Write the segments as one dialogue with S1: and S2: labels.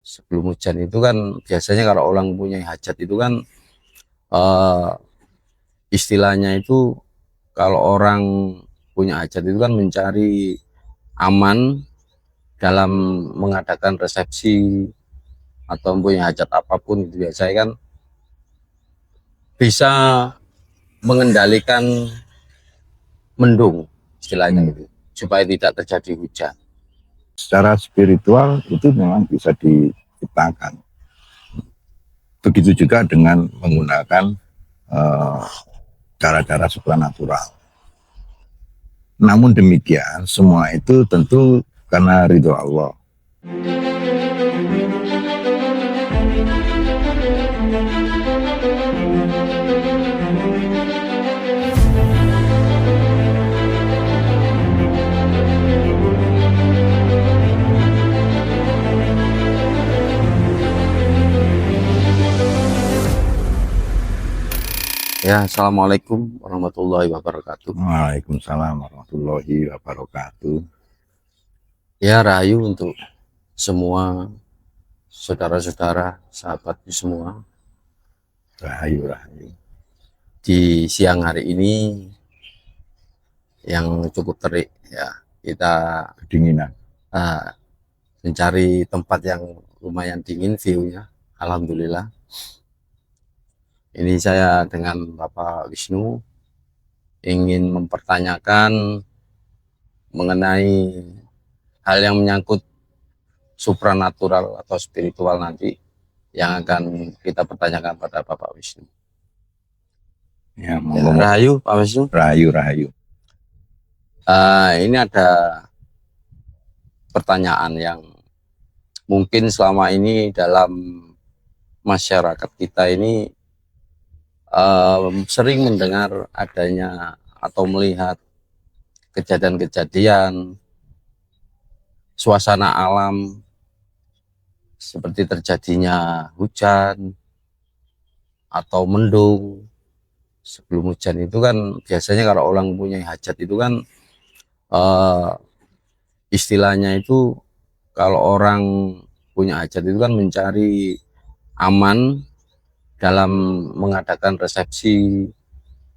S1: Sebelum hujan itu kan biasanya kalau orang punya hajat itu kan eh, istilahnya itu kalau orang punya hajat itu kan mencari aman dalam mengadakan resepsi atau punya hajat apapun itu biasanya kan bisa mengendalikan mendung istilahnya gitu supaya tidak terjadi hujan.
S2: Secara spiritual itu memang bisa diciptakan. Begitu juga dengan menggunakan cara-cara supranatural. Namun demikian, semua itu tentu karena ridho Allah.
S1: Ya, assalamualaikum warahmatullahi wabarakatuh.
S2: Waalaikumsalam warahmatullahi wabarakatuh.
S1: Ya, rahayu untuk semua saudara-saudara, sahabatku semua.
S2: Rahayu, rahayu.
S1: Di siang hari ini yang cukup terik ya, kita
S2: Kedinginan.
S1: mencari tempat yang lumayan dingin view-nya. Alhamdulillah. Ini saya dengan Bapak Wisnu ingin mempertanyakan mengenai hal yang menyangkut supranatural atau spiritual nanti yang akan kita pertanyakan pada Bapak Wisnu.
S2: Ya,
S1: Ya, rahayu Pak Wisnu.
S2: Rahayu, rahayu.
S1: Ini ada pertanyaan yang mungkin selama ini dalam masyarakat kita ini sering mendengar adanya atau melihat kejadian-kejadian suasana alam seperti terjadinya hujan atau mendung. Sebelum hujan itu kan biasanya kalau orang punya hajat itu kan istilahnya itu kalau orang punya hajat itu kan mencari aman dalam mengadakan resepsi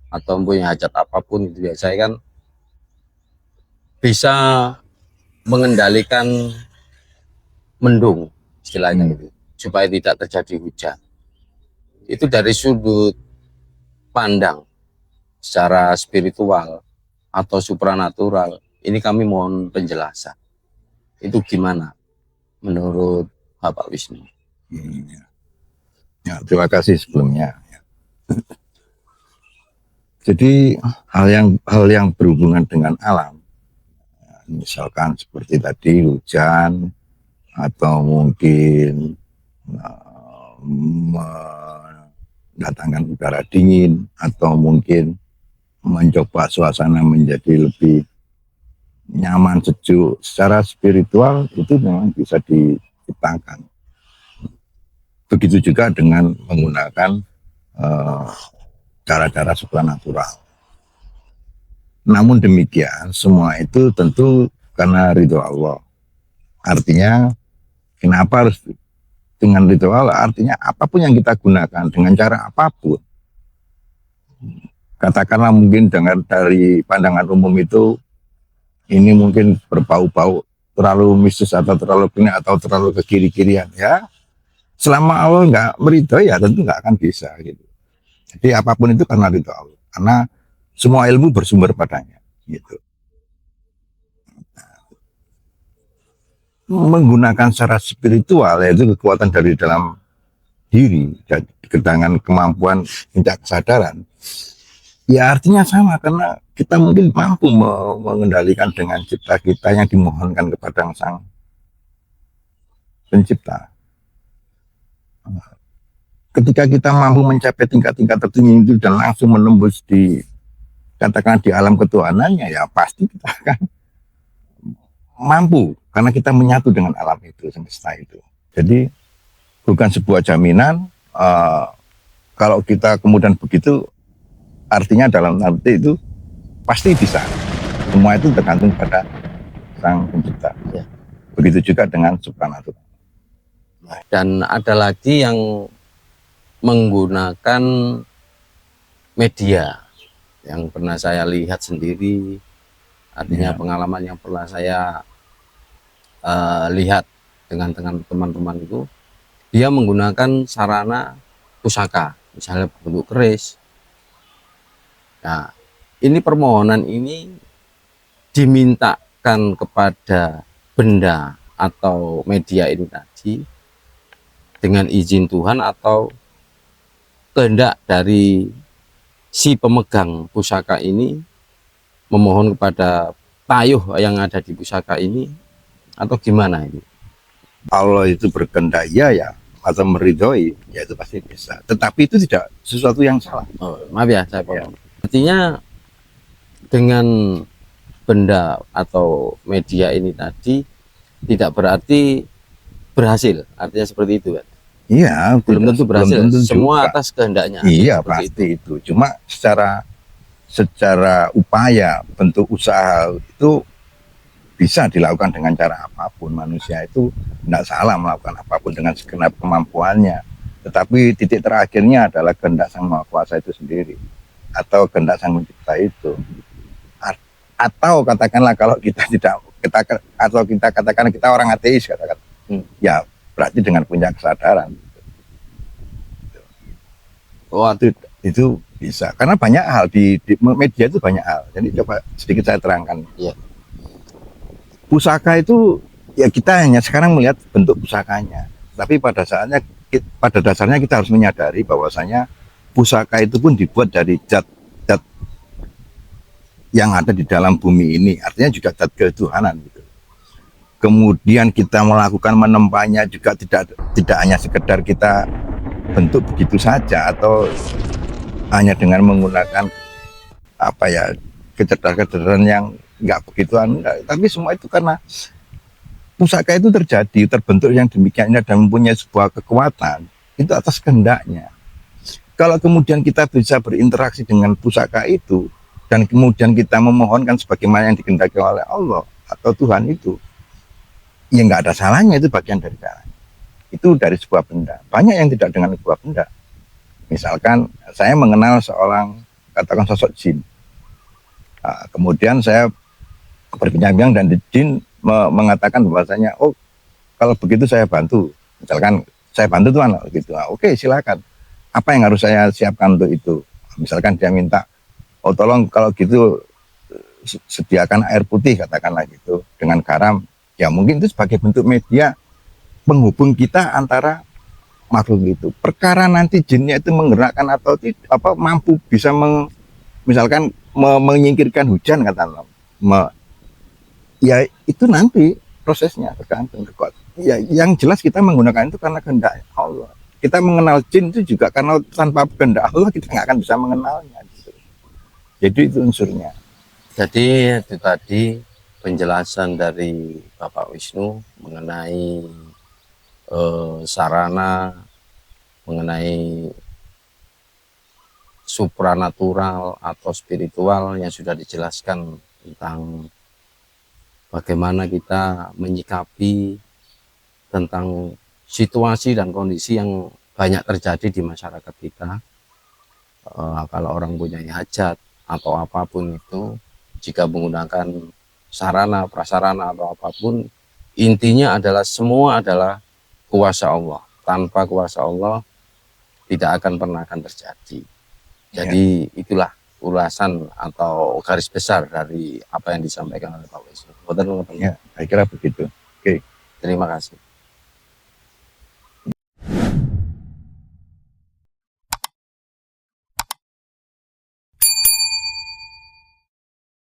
S1: atau punya hajat apapun itu biasanya kan bisa mengendalikan mendung istilahnya gitu supaya tidak terjadi hujan. Itu dari sudut pandang secara spiritual atau supranatural, ini kami mohon penjelasan. Itu gimana menurut Bapak Wisnu?
S2: Ya, terima kasih sebelumnya. Jadi hal yang berhubungan dengan alam, misalkan seperti tadi hujan atau mungkin mendatangkan udara dingin atau mungkin mencoba suasana menjadi lebih nyaman, sejuk, secara spiritual itu memang bisa diciptakan. Begitu juga dengan menggunakan cara-cara supranatural. Namun demikian, semua itu tentu karena ridho Allah. Artinya, kenapa harus dengan ridho Allah? Artinya apapun yang kita gunakan dengan cara apapun. Katakanlah mungkin dari pandangan umum itu, ini mungkin berbau-bau terlalu mistis atau terlalu kini atau terlalu ke kiri-kirian ya. Selama Allah nggak meridhoi ya tentu nggak akan bisa gitu. Jadi apapun itu karena ridho Allah. Karena semua ilmu bersumber padanya gitu. Menggunakan secara spiritual yaitu kekuatan dari dalam diri dan dengan kemampuan puncak kesadaran. Ya artinya sama karena kita mungkin mampu mengendalikan dengan cipta kita yang dimohonkan kepada Sang Pencipta. Ketika kita mampu mencapai tingkat-tingkat tertinggi itu dan langsung menembus katakan di alam ketuhanannya, ya pasti kita akan mampu karena kita menyatu dengan alam itu, semesta itu. Jadi bukan sebuah jaminan kalau kita kemudian begitu, artinya dalam arti itu pasti bisa. Semua itu tergantung pada Sang Pencipta. Ya. Begitu juga dengan supranatural.
S1: Dan ada lagi yang menggunakan media yang pernah saya lihat sendiri, artinya pengalaman yang pernah saya lihat dengan teman-teman itu, dia menggunakan sarana pusaka, misalnya bentuk keris. Nah, ini permohonan ini dimintakan kepada benda atau media ini tadi dengan izin Tuhan atau kehendak dari si pemegang pusaka ini memohon kepada tayuh yang ada di pusaka ini, atau gimana ini?
S2: Allah itu berkehendak ya atau meridhoi, ya itu pasti bisa. Tetapi itu tidak sesuatu yang salah.
S1: Oh, maaf ya, saya potong. Artinya dengan benda atau media ini tadi tidak berarti berhasil, artinya seperti itu kan?
S2: Iya,
S1: belum tentu berhasil.
S2: Belum tentu
S1: semua
S2: juga.
S1: Atas kehendaknya.
S2: Iya pasti itu. Cuma secara upaya bentuk usaha itu bisa dilakukan dengan cara apapun. Manusia itu tidak salah melakukan apapun dengan segenap kemampuannya. Tetapi titik terakhirnya adalah kehendak Sang Maha Kuasa itu sendiri, atau kehendak Sang Pencipta itu. Atau katakanlah kalau kita katakan kita orang ateis, katakan, ya berarti dengan punya kesadaran. Oh, itu bisa, karena banyak hal di media itu banyak hal. Jadi coba sedikit saya terangkan.
S1: Ya.
S2: Pusaka itu ya kita hanya sekarang melihat bentuk pusakanya, tapi pada dasarnya kita harus menyadari bahwasanya pusaka itu pun dibuat dari zat-zat yang ada di dalam bumi ini, artinya juga zat ketuhanan gitu. Kemudian kita melakukan menempahnya juga tidak hanya sekedar kita bentuk begitu saja atau hanya dengan menggunakan apa ya kecerdasan yang nggak begituan, tapi semua itu karena pusaka itu terbentuk yang demikiannya dan mempunyai sebuah kekuatan itu atas kehendaknya. Kalau kemudian kita bisa berinteraksi dengan pusaka itu dan kemudian kita memohonkan sebagaimana yang dikehendaki oleh Allah atau Tuhan itu, ya nggak ada salahnya, itu bagian dari cara. Itu dari sebuah benda. Banyak yang tidak dengan sebuah benda. Misalkan saya mengenal seorang, katakan sosok jin. Nah, kemudian saya berbincang-bincang dan jin mengatakan bahwasanya, oh kalau begitu saya bantu. Misalkan saya bantu Tuhan gitu. Nah, oke, silakan. Apa yang harus saya siapkan untuk itu? Misalkan dia minta, oh tolong kalau gitu sediakan air putih, katakanlah gitu, dengan garam. Ya mungkin itu sebagai bentuk media penghubung kita antara makhluk itu. Perkara nanti jinnya itu menggerakkan atau tidak, mampu bisa misalkan menyingkirkan hujan, katakanlah, ya itu nanti prosesnya tergantung kekuatan. Ya yang jelas kita menggunakan itu karena kehendak Allah. Kita mengenal jin itu juga karena tanpa kehendak Allah kita nggak akan bisa mengenalnya gitu. Jadi itu unsurnya.
S1: Jadi itu tadi penjelasan dari Bapak Wisnu mengenai sarana, mengenai supranatural atau spiritual yang sudah dijelaskan tentang bagaimana kita menyikapi tentang situasi dan kondisi yang banyak terjadi di masyarakat kita. Kalau orang punya hajat atau apapun itu, jika menggunakan sarana, prasarana atau apapun, intinya adalah semua adalah kuasa Allah. Tanpa kuasa Allah tidak akan pernah akan terjadi. Jadi itulah ulasan atau garis besar dari apa yang disampaikan oleh Pak Wisnu.
S2: Ya, saya kira begitu. Oke.
S1: Terima kasih.